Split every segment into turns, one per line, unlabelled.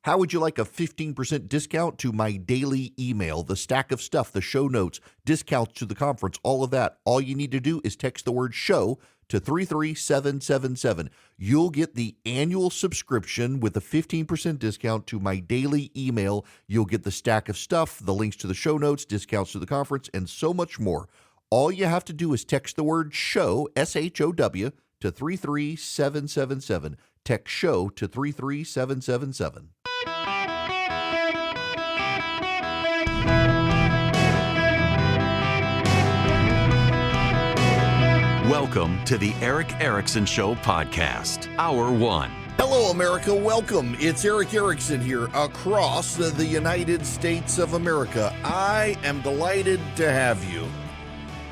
How would you like a 15% discount to my daily email, the stack of stuff, the show notes, discounts to the conference, all of that? All you need to do is text the word show to 33777. You'll get the annual subscription with a 15% discount to my daily email. You'll get the stack of stuff, the links to the show notes, discounts to the conference, and so much more. All you have to do is text the word show, SHOW, to 33777. Text show to 33777.
Welcome to the Eric Erickson Show podcast, Hour 1.
Hello, America. Welcome. It's Eric Erickson here across the United States of America. I am delighted to have you.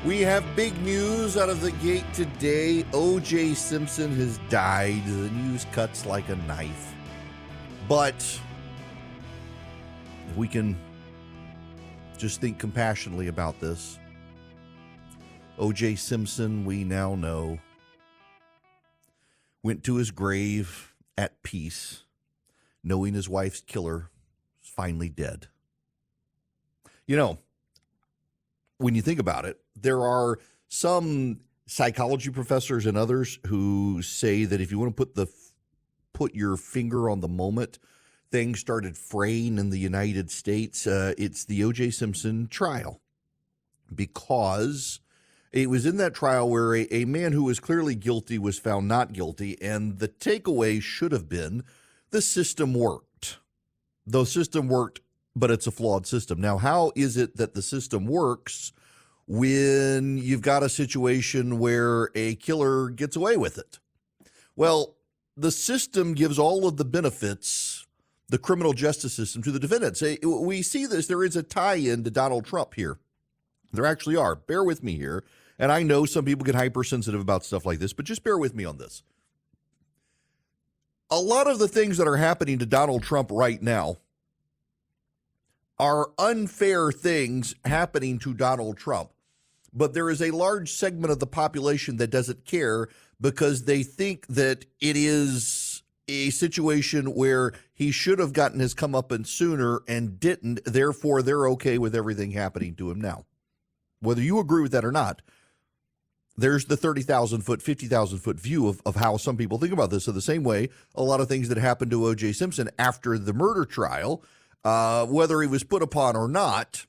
We have big news out of the gate today. O.J. Simpson has died. The news cuts like a knife. But if we can just think compassionately about this. O.J. Simpson, we now know, went to his grave at peace, knowing his wife's killer was finally dead. You know, when you think about it, there are some psychology professors and others who say that if you want to put your finger on the moment things started fraying in the United States, it's the O.J. Simpson trial, because it was in that trial where a man who was clearly guilty was found not guilty, and the takeaway should have been the system worked. The system worked, but it's a flawed system. Now, how is it that the system works when you've got a situation where a killer gets away with it? Well, the system gives all of the benefits, the criminal justice system, to the defendants. We see this. There is a tie-in to Donald Trump here. There actually are. Bear with me here. And I know some people get hypersensitive about stuff like this, but just bear with me on this. A lot of the things that are happening to Donald Trump right now are unfair things happening to Donald Trump. But there is a large segment of the population that doesn't care because they think that it is a situation where he should have gotten his comeuppance sooner and didn't. Therefore, they're okay with everything happening to him now. Whether you agree with that or not, there's the 30,000-foot, 50,000-foot view of how some people think about this. So the same way, a lot of things that happened to O.J. Simpson after the murder trial, whether he was put upon or not,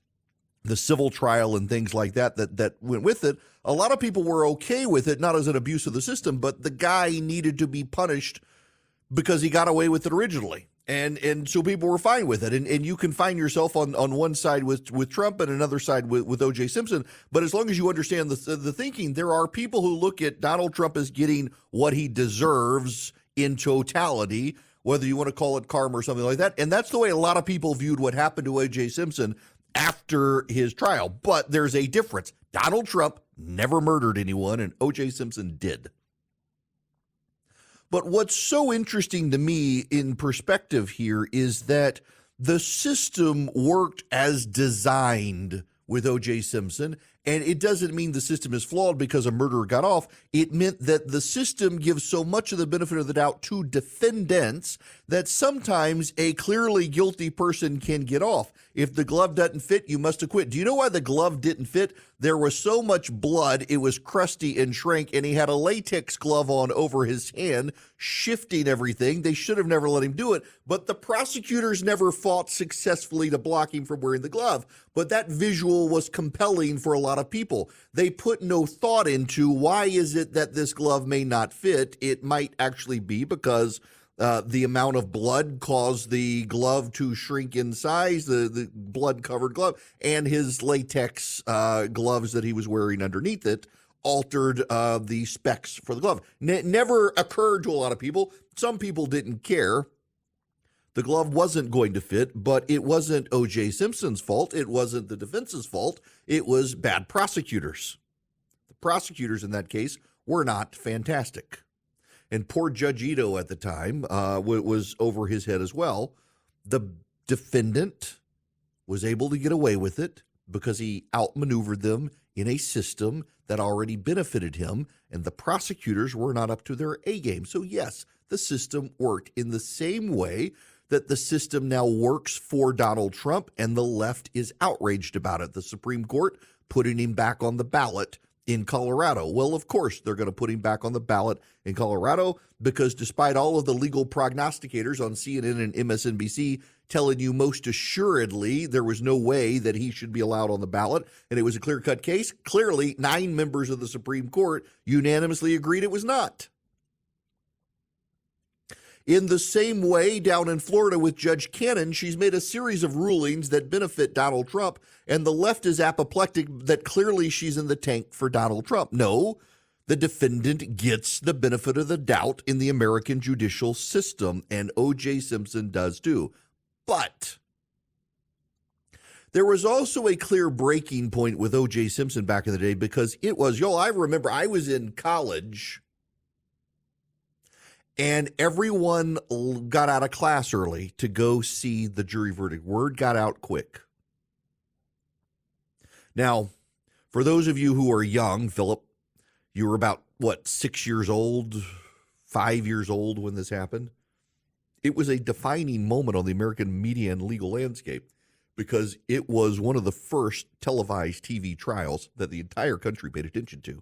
the civil trial and things like that went with it, a lot of people were okay with it, not as an abuse of the system, but the guy needed to be punished because he got away with it originally. And so people were fine with it. And you can find yourself on one side with Trump and another side with O.J. Simpson. But as long as you understand the thinking, there are people who look at Donald Trump as getting what he deserves in totality, whether you want to call it karma or something like that. And that's the way a lot of people viewed what happened to O.J. Simpson after his trial. But there's a difference. Donald Trump never murdered anyone, and O.J. Simpson did. But what's so interesting to me in perspective here is that the system worked as designed with O.J. Simpson, and it doesn't mean the system is flawed because a murderer got off. It meant that the system gives so much of the benefit of the doubt to defendants that sometimes a clearly guilty person can get off. If the glove doesn't fit, you must acquit. Do you know why the glove didn't fit? There was so much blood, it was crusty and shrank, and he had a latex glove on over his hand, shifting everything. They should have never let him do it, but the prosecutors never fought successfully to block him from wearing the glove. But that visual was compelling for a lot of people. They put no thought into why is it that this glove may not fit. It might actually be because the amount of blood caused the glove to shrink in size, the blood-covered glove, and his latex gloves that he was wearing underneath it altered the specs for the glove. Never occurred to a lot of people. Some people didn't care. The glove wasn't going to fit, but it wasn't O.J. Simpson's fault. It wasn't the defense's fault. It was bad prosecutors. The prosecutors in that case were not fantastic. And poor Judge Ito at the time was over his head as well. The defendant was able to get away with it because he outmaneuvered them in a system that already benefited him, and the prosecutors were not up to their A game. So yes, the system worked in the same way that the system now works for Donald Trump, and the left is outraged about it. The Supreme Court putting him back on the ballot in Colorado. Well, of course, they're going to put him back on the ballot in Colorado because despite all of the legal prognosticators on CNN and MSNBC telling you most assuredly there was no way that he should be allowed on the ballot, and it was a clear-cut case, clearly 9 members of the Supreme Court unanimously agreed it was not. In the same way, down in Florida with Judge Cannon, she's made a series of rulings that benefit Donald Trump, and the left is apoplectic that clearly she's in the tank for Donald Trump. No, the defendant gets the benefit of the doubt in the American judicial system, and O.J. Simpson does too. But there was also a clear breaking point with O.J. Simpson back in the day because it was, I remember I was in college and everyone got out of class early to go see the jury verdict. Word got out quick. Now, for those of you who are young, Philip, you were about, 6 years old, 5 years old when this happened? It was a defining moment on the American media and legal landscape because it was one of the first televised TV trials that the entire country paid attention to.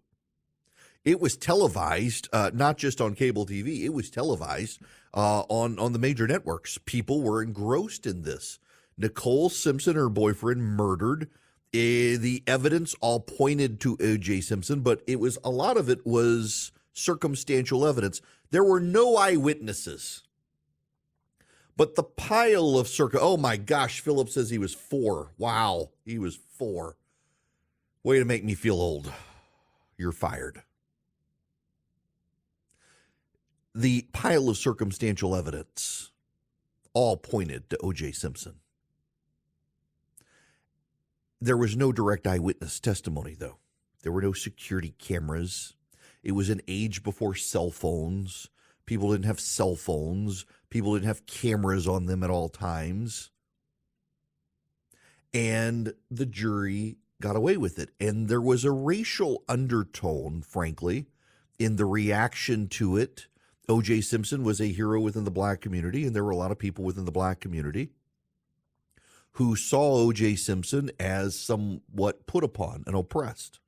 It was televised, not just on cable TV. It was televised on the major networks. People were engrossed in this. Nicole Simpson, her boyfriend, murdered. The evidence all pointed to O.J. Simpson, but a lot of it was circumstantial evidence. There were no eyewitnesses. But the pile of oh my gosh, Philip says he was 4. Wow, he was 4. Way to make me feel old. You're fired. The pile of circumstantial evidence all pointed to O.J. Simpson. There was no direct eyewitness testimony, though. There were no security cameras. It was an age before cell phones. People didn't have cell phones. People didn't have cameras on them at all times. And the jury got away with it. And there was a racial undertone, frankly, in the reaction to it. O.J. Simpson was a hero within the black community, and there were a lot of people within the black community who saw O.J. Simpson as somewhat put upon and oppressed.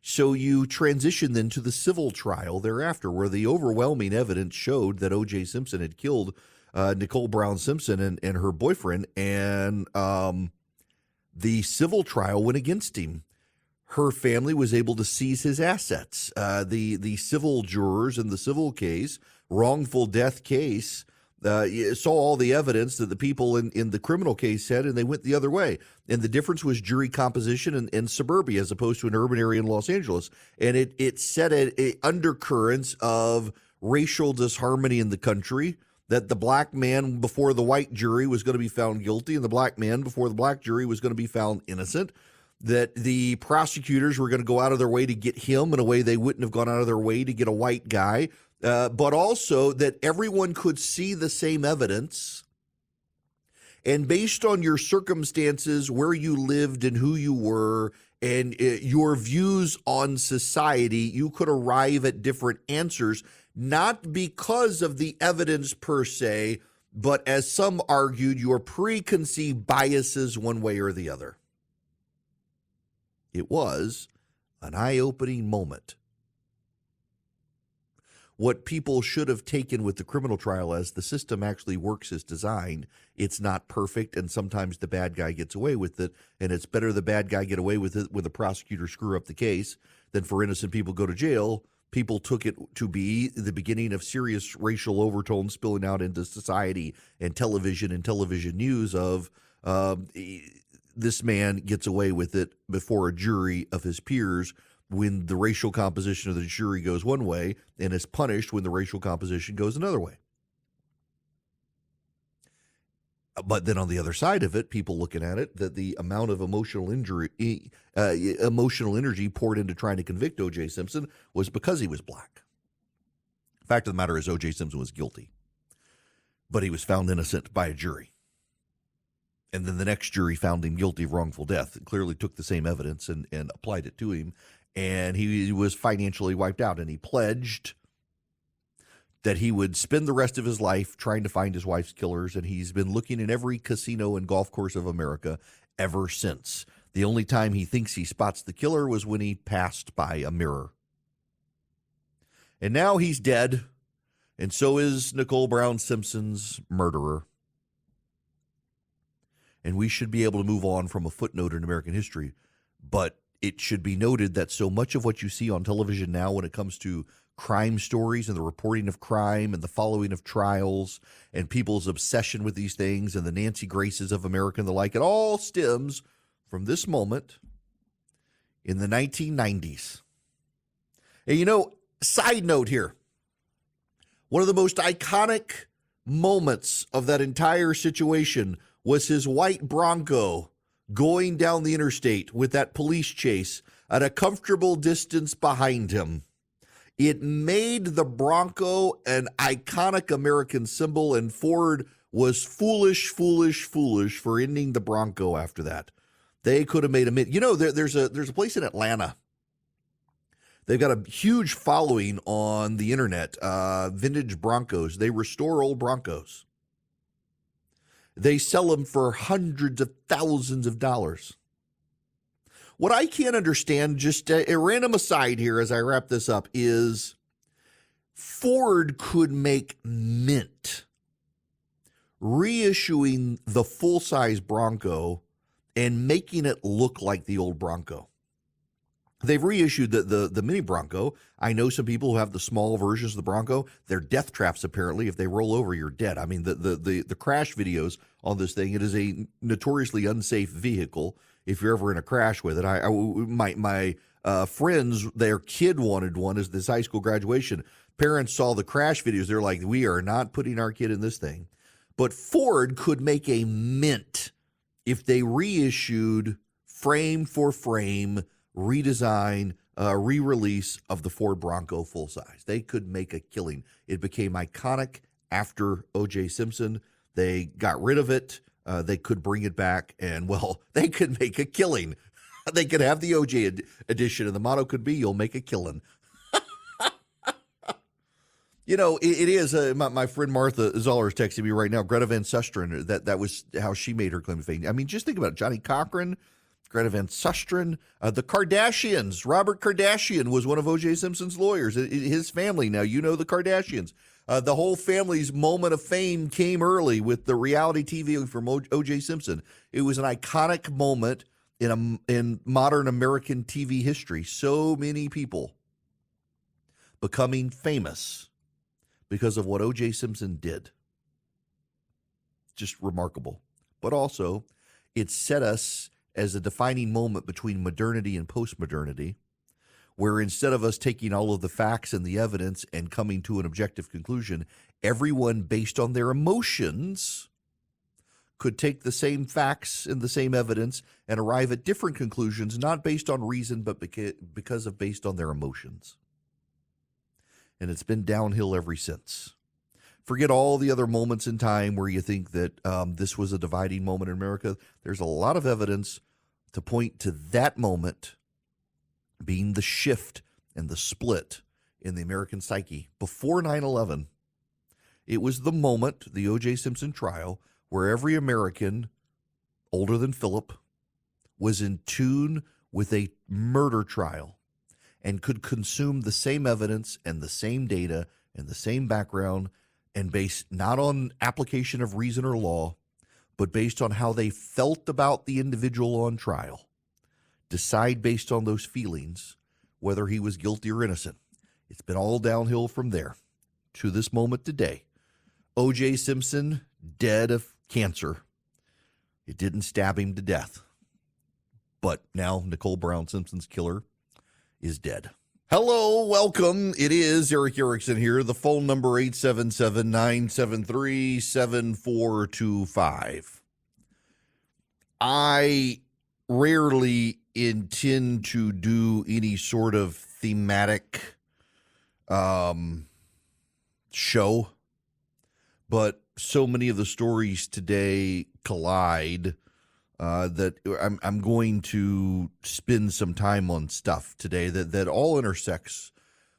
So you transition then to the civil trial thereafter, where the overwhelming evidence showed that O.J. Simpson had killed Nicole Brown Simpson and her boyfriend, and the civil trial went against him. Her family was able to seize his assets. The civil jurors in the civil case, wrongful death case, saw all the evidence that the people in the criminal case said, and they went the other way. And the difference was jury composition in suburbia as opposed to an urban area in Los Angeles. And it set a undercurrents of racial disharmony in the country, that the black man before the white jury was going to be found guilty and the black man before the black jury was going to be found innocent, that the prosecutors were going to go out of their way to get him in a way they wouldn't have gone out of their way to get a white guy, but also that everyone could see the same evidence. And based on your circumstances, where you lived and who you were, and your views on society, you could arrive at different answers, not because of the evidence per se, but as some argued, your preconceived biases one way or the other. It was an eye-opening moment. What people should have taken with the criminal trial as the system actually works as designed. It's not perfect, and sometimes the bad guy gets away with it, and it's better the bad guy get away with it when the prosecutor screw up the case than for innocent people go to jail. People took it to be the beginning of serious racial overtones spilling out into society and television news of this man gets away with it before a jury of his peers when the racial composition of the jury goes one way and is punished when the racial composition goes another way. But then on the other side of it, people looking at it, that the amount of emotional energy poured into trying to convict O.J. Simpson was because he was black. Fact of the matter is O.J. Simpson was guilty, but he was found innocent by a jury. And then the next jury found him guilty of wrongful death. It clearly took the same evidence and applied it to him. And he was financially wiped out. And he pledged that he would spend the rest of his life trying to find his wife's killers, and he's been looking in every casino and golf course of America ever since. The only time he thinks he spots the killer was when he passed by a mirror. And now he's dead, and so is Nicole Brown Simpson's murderer. And we should be able to move on from a footnote in American history. But it should be noted that so much of what you see on television now when it comes to crime stories and the reporting of crime and the following of trials and people's obsession with these things and the Nancy Graces of America and the like, it all stems from this moment in the 1990s. And side note here, one of the most iconic moments of that entire situation was his white Bronco going down the interstate with that police chase at a comfortable distance behind him. It made the Bronco an iconic American symbol, and Ford was foolish for ending the Bronco after that. They could have made there's a place in Atlanta. They've got a huge following on the internet, vintage Broncos. They restore old Broncos. They sell them for hundreds of thousands of dollars. What I can't understand, just a random aside here as I wrap this up, is Ford could make mint reissuing the full-size Bronco and making it look like the old Bronco. They've reissued the mini Bronco. I know some people who have the small versions of the Bronco. They're death traps, apparently. If they roll over, you're dead. I mean, the crash videos on this thing, it is a notoriously unsafe vehicle if you're ever in a crash with it. My friends, their kid wanted one as this high school graduation. Parents saw the crash videos. They're like, we are not putting our kid in this thing. But Ford could make a mint if they reissued frame for frame redesign, re-release of the Ford Bronco full size. They could make a killing. It became iconic after O.J. Simpson. They got rid of it. They could bring it back, and, well, they could make a killing. They could have the O.J. edition, and the motto could be, you'll make a killing. It is, my friend Martha Zoller is texting me right now, Greta Van Susteren, that was how she made her claim to fame. I mean, just think about it. Johnny Cochran, Greta Van Susteren, the Kardashians. Robert Kardashian was one of O.J. Simpson's lawyers. His family, now you know the Kardashians. The whole family's moment of fame came early with the reality TV from O.J. Simpson. It was an iconic moment in modern American TV history. So many people becoming famous because of what O.J. Simpson did. Just remarkable. But also, it set us as a defining moment between modernity and postmodernity, where instead of us taking all of the facts and the evidence and coming to an objective conclusion, everyone based on their emotions could take the same facts and the same evidence and arrive at different conclusions, not based on reason, but based on their emotions. And it's been downhill ever since. Forget all the other moments in time where you think that this was a dividing moment in America. There's a lot of evidence to point to that moment being the shift and the split in the American psyche. Before 9/11, it was the moment, the O.J. Simpson trial, where every American older than Philip was in tune with a murder trial and could consume the same evidence and the same data and the same background, and based not on application of reason or law, but based on how they felt about the individual on trial, decide based on those feelings whether he was guilty or innocent. It's been all downhill from there to this moment today. O.J. Simpson, dead of cancer. It didn't stab him to death. But now Nicole Brown Simpson's killer is dead. Hello, welcome. It is Eric Erickson here. The phone number 877-973-7425. I rarely intend to do any sort of thematic show, but so many of the stories today collide that I'm going to spend some time on stuff today that all intersects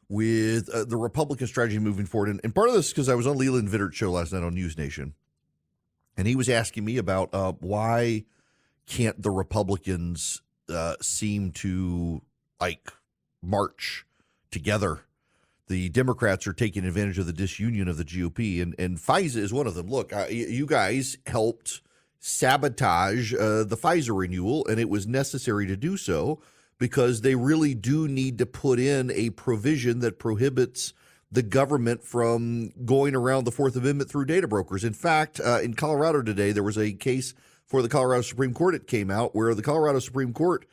with the Republican strategy moving forward. And part of this is because I was on Leland Vittert's show last night on News Nation, and he was asking me about why can't the Republicans seem to march together. The Democrats are taking advantage of the disunion of the GOP, and FISA is one of them. Look, you guys helped sabotage the FISA renewal, and it was necessary to do so because they really do need to put in a provision that prohibits the government from going around the Fourth Amendment through data brokers. In fact, in Colorado today, there was a case for the Colorado Supreme Court. It came out where the Colorado Supreme Court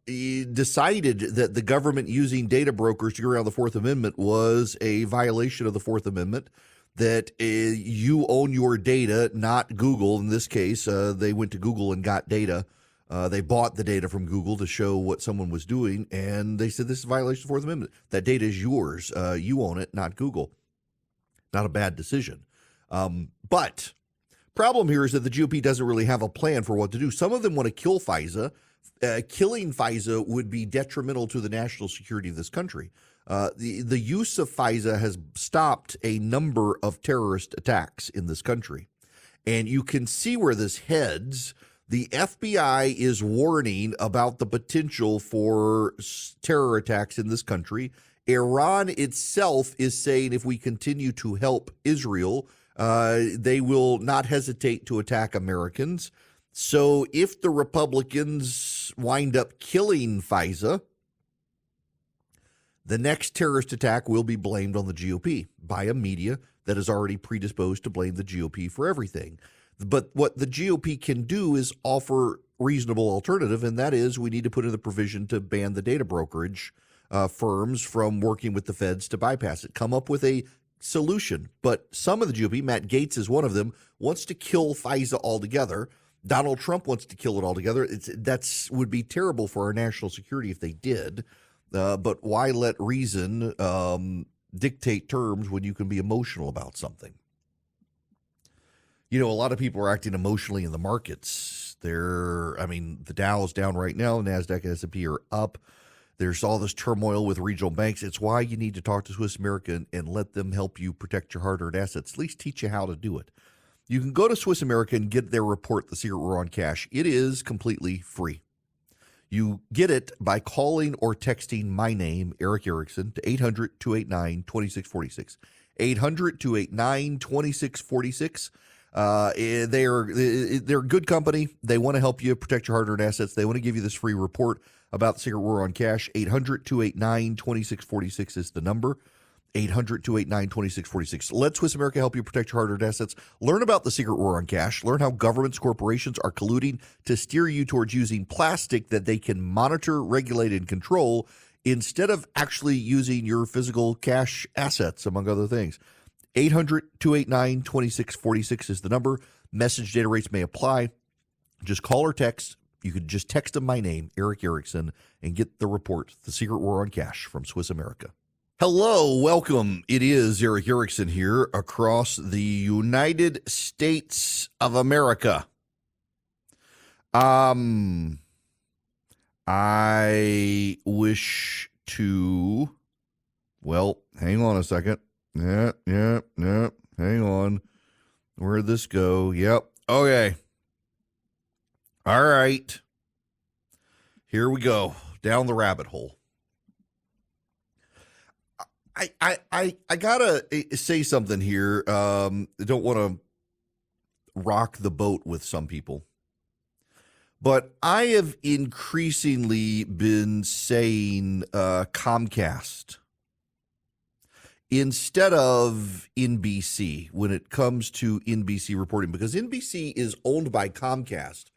decided that the government using data brokers to go around the Fourth Amendment was a violation of the Fourth Amendment, that you own your data, not Google. In this case, they went to Google and got data. They bought the data from Google to show what someone was doing, and they said this is a violation of the Fourth Amendment. That data is yours. You own it, not Google. Not a bad decision. But problem here is that the GOP doesn't really have a plan for what to do. Some of them want to kill FISA. Killing FISA would be detrimental to the national security of this country. The use of FISA has stopped a number of terrorist attacks in this country. And you can see where this heads. The FBI is warning about the potential for terror attacks in this country. Iran itself is saying if we continue to help Israel, they will not hesitate to attack Americans. So if the Republicans wind up killing FISA, the next terrorist attack will be blamed on the GOP by a media that is already predisposed to blame the GOP for everything. But what the GOP can do is offer reasonable alternative, and that is we need to put in the provision to ban the data brokerage firms from working with the feds to bypass it. Come up with a solution. But some of the GOP, Matt Gaetz is one of them, wants to kill FISA altogether. Donald Trump wants to kill it altogether. That's would be terrible for our national security if they did. But why let reason dictate terms when you can be emotional about something? You know, a lot of people are acting emotionally in the markets. The Dow is down right now. NASDAQ and S&P are up. There's all this turmoil with regional banks. It's why you need to talk to Swiss America and let them help you protect your hard-earned assets, at least teach you how to do it. You can go to Swiss America and get their report, The Secret War on Cash. It is completely free. You get it by calling or texting my name, Eric Erickson, to 800-289-2646. 800-289-2646. They're a good company. They want to help you protect your hard-earned assets. They want to give you this free report about the Secret War on Cash. 800-289-2646 is the number. 800-289-2646. Let Swiss America help you protect your hard-earned assets. Learn about the Secret War on Cash. Learn how governments, corporations are colluding to steer you towards using plastic that they can monitor, regulate, and control instead of actually using your physical cash assets, among other things. 800-289-2646 is the number. Message data rates may apply. Just call or text. You could just text them my name, Eric Erickson, and get the report, The Secret War on Cash from Swiss America. Hello, welcome. It is Eric Erickson here across the United States of America. I wish to, hang on a second. Hang on. Where'd this go? Yep. Okay. All right. Here we go. Down the rabbit hole. I gotta say something here. I don't want to rock the boat with some people, but I have increasingly been saying Comcast instead of NBC when it comes to NBC reporting, because NBC is owned by Comcast.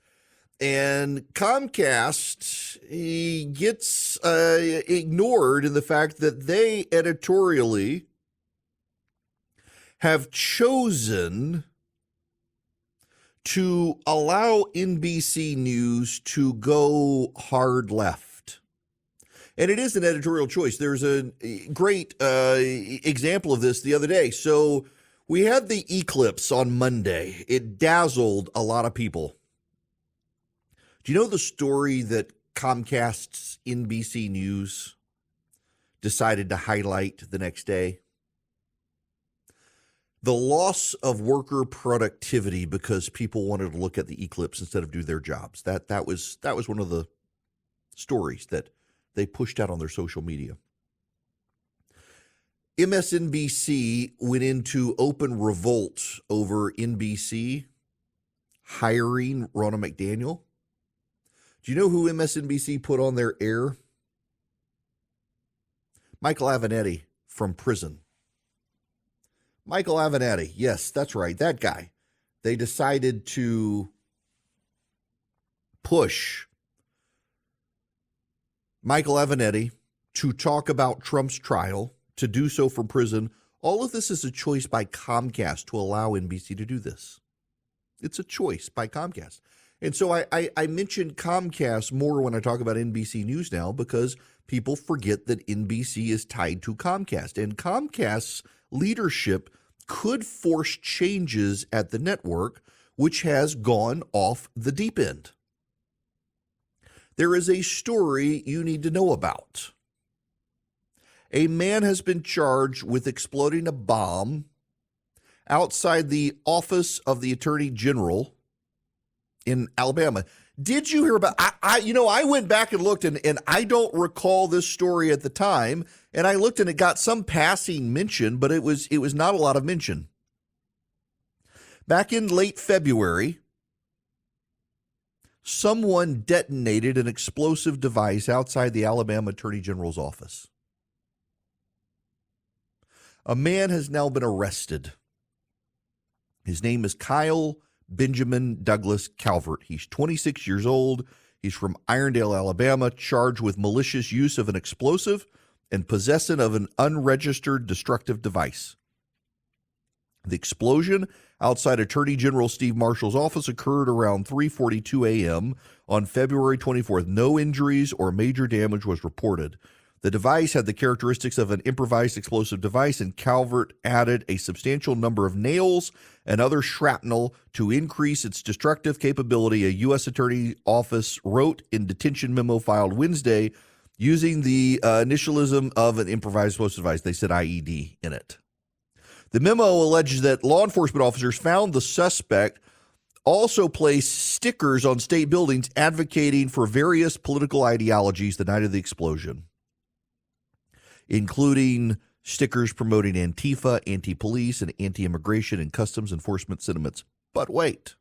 And Comcast gets ignored in the fact that they editorially have chosen to allow NBC News to go hard left. And it is an editorial choice. There's a great example of this the other day. So we had the eclipse on Monday. It dazzled a lot of people. Do you know the story that Comcast's NBC News decided to highlight the next day. The loss of worker productivity because people wanted to look at the eclipse instead of do their jobs. That was one of the stories that they pushed out on their social media. MSNBC went into open revolt over NBC hiring Ronna McDaniel. Do you know who MSNBC put on their air? Michael Avenatti from prison. Michael Avenatti, yes, that's right, that guy. They decided to push Michael Avenatti to talk about Trump's trial, to do so from prison. All of this is a choice by Comcast to allow NBC to do this. It's a choice by Comcast. And so I mentioned Comcast more when I talk about NBC News now because people forget that NBC is tied to Comcast. And Comcast's leadership could force changes at the network, which has gone off the deep end. There is a story you need to know about. A man has been charged with exploding a bomb outside the office of the Attorney General in Alabama. Did you hear about? I went back and looked, and I don't recall this story at the time. And I looked, and it got some passing mention, but it was not a lot of mention. Back in late February, someone detonated an explosive device outside the Alabama Attorney General's office. A man has now been arrested. His name is Kyle Benjamin Douglas Calvert. He's 26 years old. He's from Irondale, Alabama, charged with malicious use of an explosive and possession of an unregistered destructive device. The explosion outside Attorney General Steve Marshall's office occurred around 3:42 a.m. on February 24th. No injuries or major damage was reported. The device had the characteristics of an improvised explosive device, and Calvert added a substantial number of nails and other shrapnel to increase its destructive capability, a U.S. Attorney Office wrote in detention memo filed Wednesday using the initialism of an improvised explosive device. They said IED in it. The memo alleges that law enforcement officers found the suspect also placed stickers on state buildings advocating for various political ideologies the night of the explosion, including stickers promoting Antifa, anti-police, and anti-immigration and customs enforcement sentiments. But wait.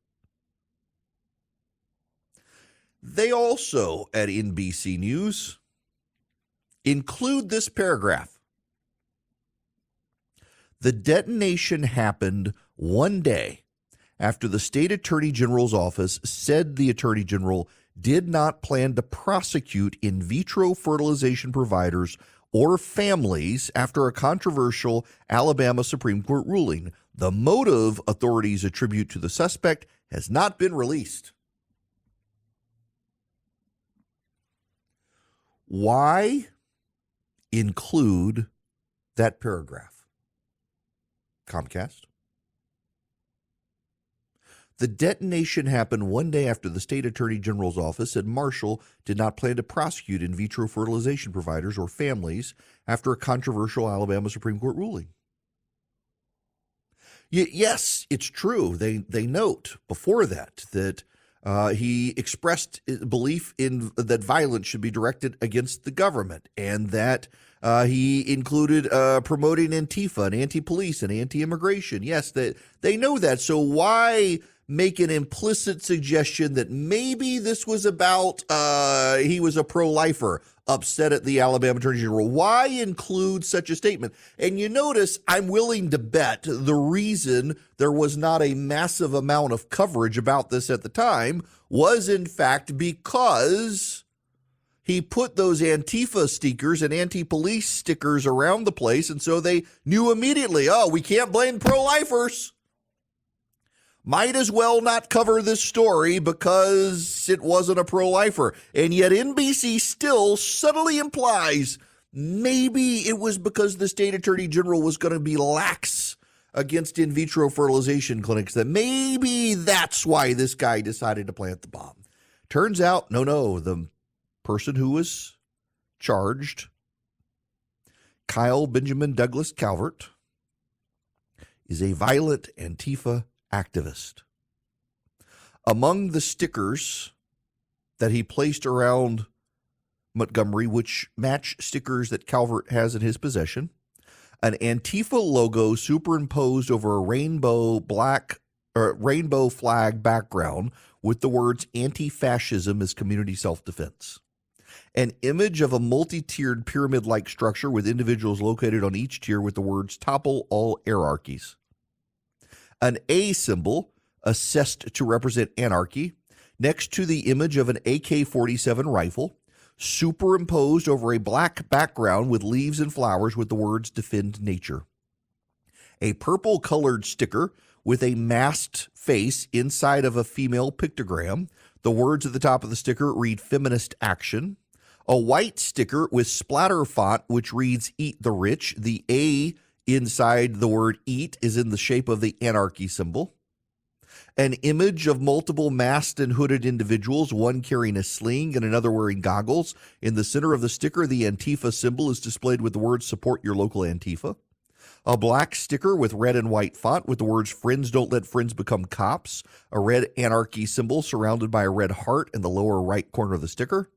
They also, at NBC News, include this paragraph. The detonation happened one day after the state attorney general's office said the attorney general did not plan to prosecute in vitro fertilization providers or families after a controversial Alabama Supreme Court ruling. The motive authorities attribute to the suspect has not been released. Why include that paragraph? Comcast. The detonation happened one day after the state attorney general's office said Marshall did not plan to prosecute in vitro fertilization providers or families after a controversial Alabama Supreme Court ruling. Yes, it's true. They note before that he expressed belief in that violence should be directed against the government, and that he included promoting Antifa and anti-police and anti-immigration. Yes, they know that. So why make an implicit suggestion that maybe this was about he was a pro-lifer upset at the Alabama Attorney General? Why include such a statement? And you notice I'm willing to bet the reason there was not a massive amount of coverage about this at the time was in fact because he put those Antifa stickers and anti-police stickers around the place, and so they knew immediately, oh, we can't blame pro-lifers. Might as well not cover this story because it wasn't a pro-lifer. And yet NBC still subtly implies maybe it was because the state attorney general was going to be lax against in vitro fertilization clinics, that maybe that's why this guy decided to plant the bomb. Turns out, no, the person who was charged Kyle Benjamin Douglas Calvert is a violent Antifa activist. Among the stickers that he placed around Montgomery, which match stickers that Calvert has in his possession, an Antifa logo superimposed over a rainbow flag background with the words anti-fascism is community self-defense. An image of a multi-tiered pyramid-like structure with individuals located on each tier with the words topple all hierarchies. An A symbol assessed to represent anarchy next to the image of an AK-47 rifle superimposed over a black background with leaves and flowers with the words defend nature. A purple-colored sticker with a masked face inside of a female pictogram. The words at the top of the sticker read feminist action. A white sticker with splatter font which reads eat the rich. The A inside the word eat is in the shape of the anarchy symbol. An image of multiple masked and hooded individuals, one carrying a sling and another wearing goggles. In the center of the sticker, the Antifa symbol is displayed with the words support your local Antifa. A black sticker with red and white font with the words friends don't let friends become cops. A red anarchy symbol surrounded by a red heart in the lower right corner of the sticker.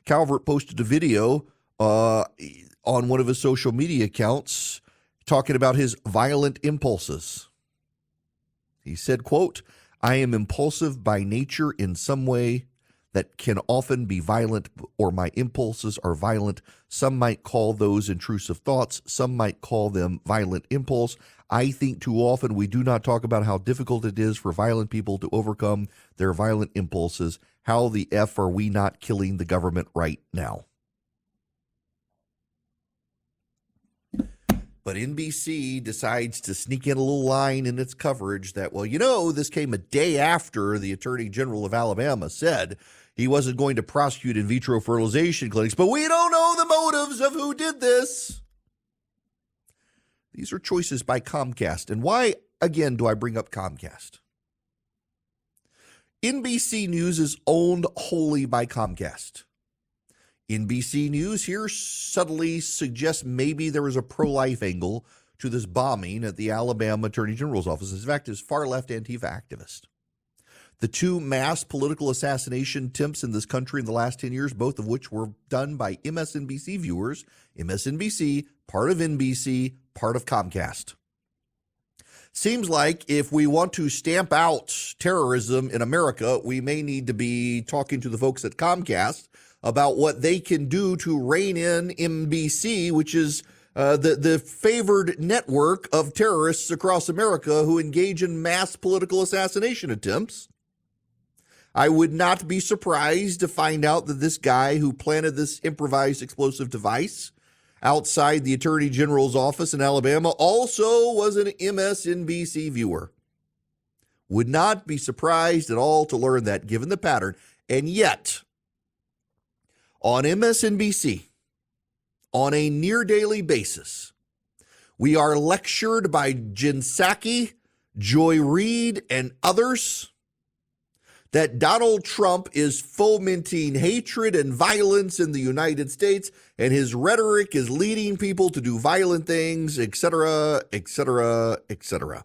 Calvert posted a video on one of his social media accounts talking about his violent impulses. He said, quote, I am impulsive by nature in some way that can often be violent, or my impulses are violent. Some might call those intrusive thoughts. Some might call them violent impulse. I think too often we do not talk about how difficult it is for violent people to overcome their violent impulses. How the F are we not killing the government right now? But NBC decides to sneak in a little line in its coverage that, well, you know, this came a day after the Attorney General of Alabama said he wasn't going to prosecute in vitro fertilization clinics, but we don't know the motives of who did this. These are choices by Comcast. And why, again, do I bring up Comcast? NBC News is owned wholly by Comcast. NBC News here subtly suggests maybe there was a pro-life angle to this bombing at the Alabama Attorney General's office. In fact, it's far-left Antifa activist. The two mass political assassination attempts in this country in the last 10 years, both of which were done by MSNBC viewers. MSNBC, part of NBC, part of Comcast. Seems like if we want to stamp out terrorism in America, we may need to be talking to the folks at Comcast about what they can do to rein in NBC, which is the favored network of terrorists across America who engage in mass political assassination attempts. I would not be surprised to find out that this guy who planted this improvised explosive device outside the Attorney General's office in Alabama also was an MSNBC viewer. Would not be surprised at all to learn that, given the pattern. And yet, on MSNBC, on a near daily basis, we are lectured by Jen Psaki, Joy Reid, and others that Donald Trump is fomenting hatred and violence in the United States, and his rhetoric is leading people to do violent things, etc., etc., etc.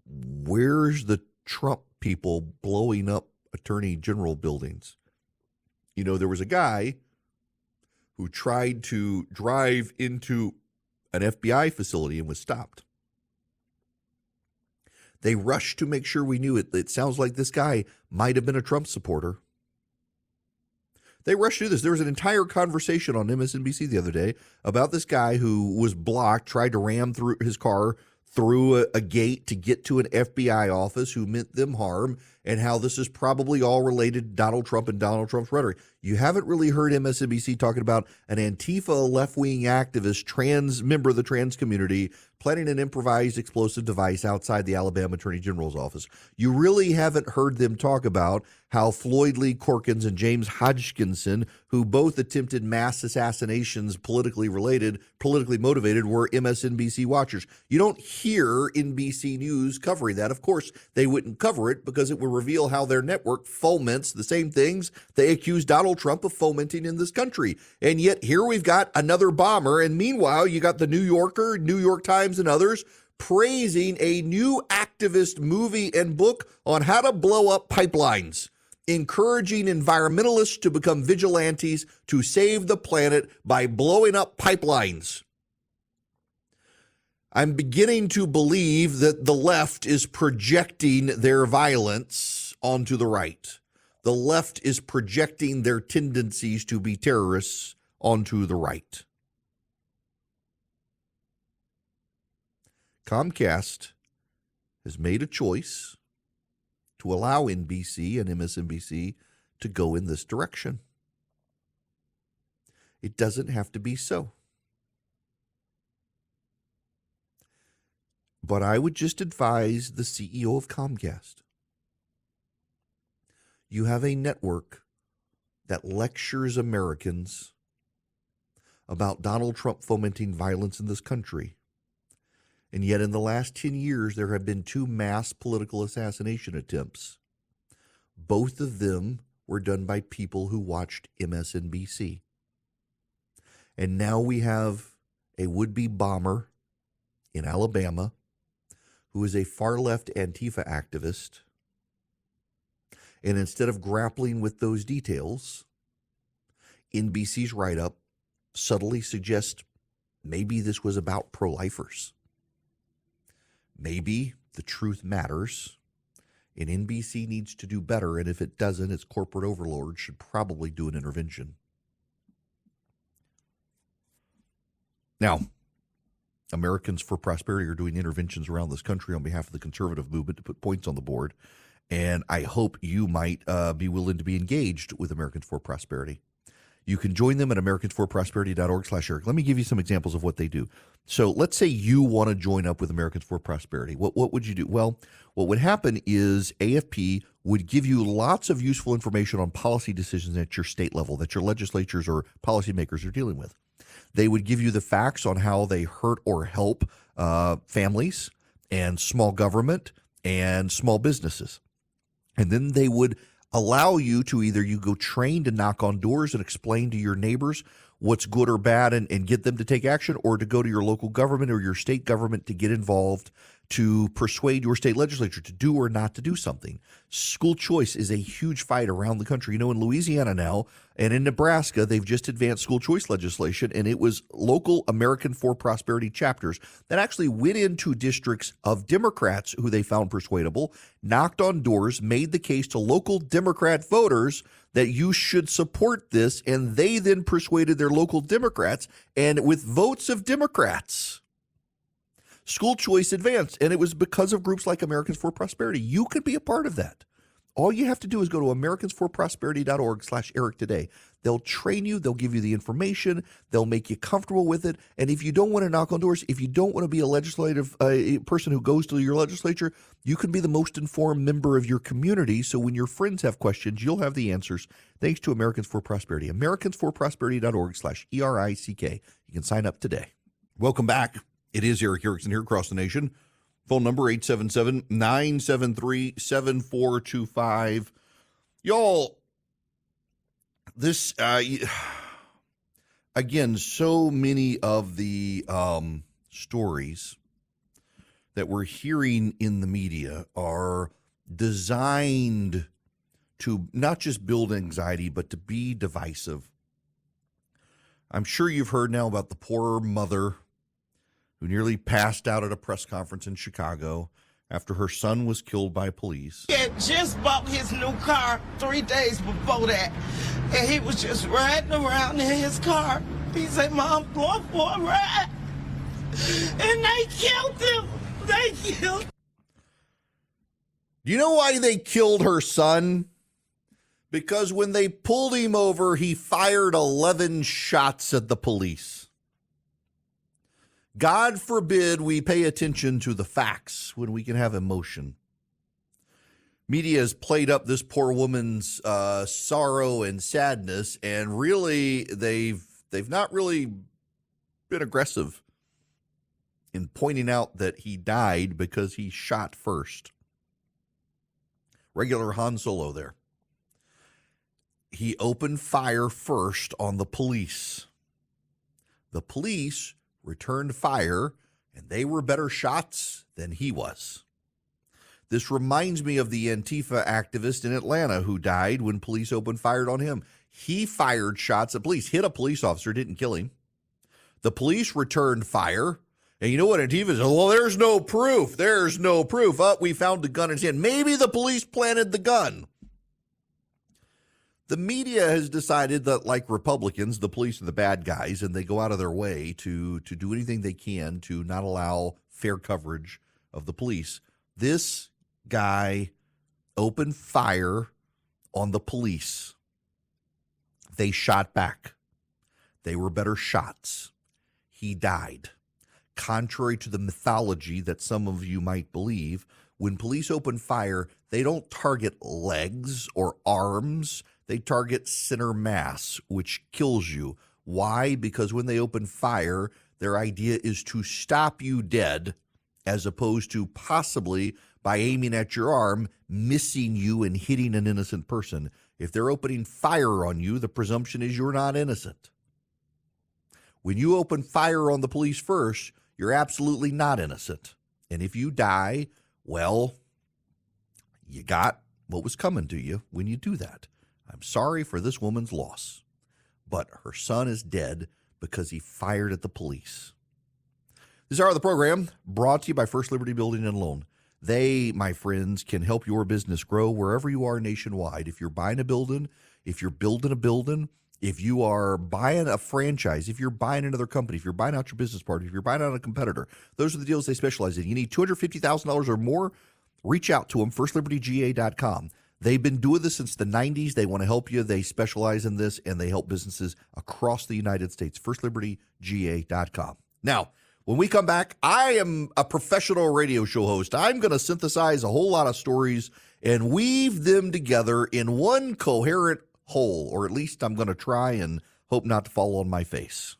Where's the Trump people blowing up attorney general buildings? You know, there was a guy who tried to drive into an FBI facility and was stopped. They rushed to make sure we knew it. It sounds like this guy might have been a Trump supporter. They rushed to this. There was an entire conversation on MSNBC the other day about this guy who was blocked, tried to ram through his car through a gate to get to an FBI office who meant them harm, and how this is probably all related to Donald Trump and Donald Trump's rhetoric. You haven't really heard MSNBC talking about an Antifa left-wing activist, trans member of the trans community, planning an improvised explosive device outside the Alabama Attorney General's office. You really haven't heard them talk about how Floyd Lee Corkins and James Hodgkinson, who both attempted mass assassinations politically motivated, were MSNBC watchers. You don't hear NBC News covering that. Of course, they wouldn't cover it because it would reveal how their network foments the same things they accuse Donald Trump of fomenting in this country. And yet here we've got another bomber. And meanwhile, you got the New Yorker, New York Times, and others praising a new activist movie and book on how to blow up pipelines, encouraging environmentalists to become vigilantes to save the planet by blowing up pipelines. I'm beginning to believe that the left is projecting their violence onto the right. The left is projecting their tendencies to be terrorists onto the right. Comcast has made a choice to allow NBC and MSNBC to go in this direction. It doesn't have to be so. But I would just advise the CEO of Comcast. You have a network that lectures Americans about Donald Trump fomenting violence in this country. And yet in the last 10 years, there have been 2 mass political assassination attempts. Both of them were done by people who watched MSNBC. And now we have a would-be bomber in Alabama who is a far-left Antifa activist. And instead of grappling with those details, NBC's write-up subtly suggests maybe this was about pro-lifers. Maybe the truth matters, and NBC needs to do better, and if it doesn't, its corporate overlords should probably do an intervention. Now, Americans for Prosperity are doing interventions around this country on behalf of the conservative movement to put points on the board, and I hope you might be willing to be engaged with Americans for Prosperity. You can join them at americansforprosperity.org/Eric. Let me give you some examples of what they do. So let's say you want to join up with Americans for Prosperity. What would you do? Well, what would happen is AFP would give you lots of useful information on policy decisions at your state level that your legislatures or policymakers are dealing with. They would give you the facts on how they hurt or help families and small government and small businesses. And then they would allow you to either you go train to knock on doors and explain to your neighbors what's good or bad and get them to take action, or to go to your local government or your state government to get involved to persuade your state legislature to do or not to do something. School choice is a huge fight around the country. You know, in Louisiana now and in Nebraska, they've just advanced school choice legislation, and it was local American for Prosperity chapters that actually went into districts of Democrats who they found persuadable, knocked on doors, made the case to local Democrat voters that you should support this, and they then persuaded their local Democrats, and with votes of Democrats, school choice advanced, and it was because of groups like Americans for Prosperity. You could be a part of that. All you have to do is go to americansforprosperity.org/Eric today. They'll train you. They'll give you the information. They'll make you comfortable with it. And if you don't want to knock on doors, if you don't want to be a legislative person who goes to your legislature, you can be the most informed member of your community. So when your friends have questions, you'll have the answers. Thanks to Americans for Prosperity. americansforprosperity.org/ERICK. You can sign up today. Welcome back. It is Eric Erickson here across the nation. Phone number 877-973-7425. Y'all, this, again, so many of the stories that we're hearing in the media are designed to not just build anxiety, but to be divisive. I'm sure you've heard now about the poor mother who nearly passed out at a press conference in Chicago after her son was killed by police.
He had just bought his new car 3 days before that, and he was just riding around in his car. He said, "Mom, I'm going for a ride." And they killed him. They killed him.
Do you know why they killed her son? Because when they pulled him over, he fired 11 shots at the police. God forbid we pay attention to the facts when we can have emotion. Media has played up this poor woman's sorrow and sadness, and really they've not really been aggressive in pointing out that he died because he shot first. regular Han Solo there. He opened fire first on the police. The police returned fire, and they were better shots than he was. This reminds me of the Antifa activist in Atlanta who died when police opened fire on him. He fired shots at police, hit a police officer, didn't kill him. The police returned fire. And you know what Antifa said? Well, there's no proof. There's no proof. Oh, we found the gun in his hand. Maybe the police planted the gun. The media has decided that, like Republicans, the police are the bad guys, and they go out of their way to do anything they can to not allow fair coverage of the police. This guy opened fire on the police. They shot back. They were better shots. He died. Contrary to the mythology that some of you might believe, when police open fire, they don't target legs or arms. They target center mass, which kills you. Why? Because when they open fire, their idea is to stop you dead, as opposed to possibly, by aiming at your arm, missing you and hitting an innocent person. If they're opening fire on you, the presumption is you're not innocent. When you open fire on the police first, you're absolutely not innocent. And if you die, well, you got what was coming to you when you do that. I'm sorry for this woman's loss, but her son is dead because he fired at the police. This hour of the program brought to you by First Liberty Building and Loan. They, my friends, can help your business grow wherever you are nationwide. If you're buying a building, if you're building a building, if you are buying a franchise, if you're buying another company, if you're buying out your business partner, if you're buying out a competitor, those are the deals they specialize in. You need $250,000 or more, reach out to them, firstlibertyga.com. They've been doing this since the 90s. They want to help you. They specialize in this, and they help businesses across the United States, firstlibertyga.com. Now, when we come back, I am a professional radio show host. I'm going to synthesize a whole lot of stories and weave them together in one coherent whole, or at least I'm going to try and hope not to fall on my face.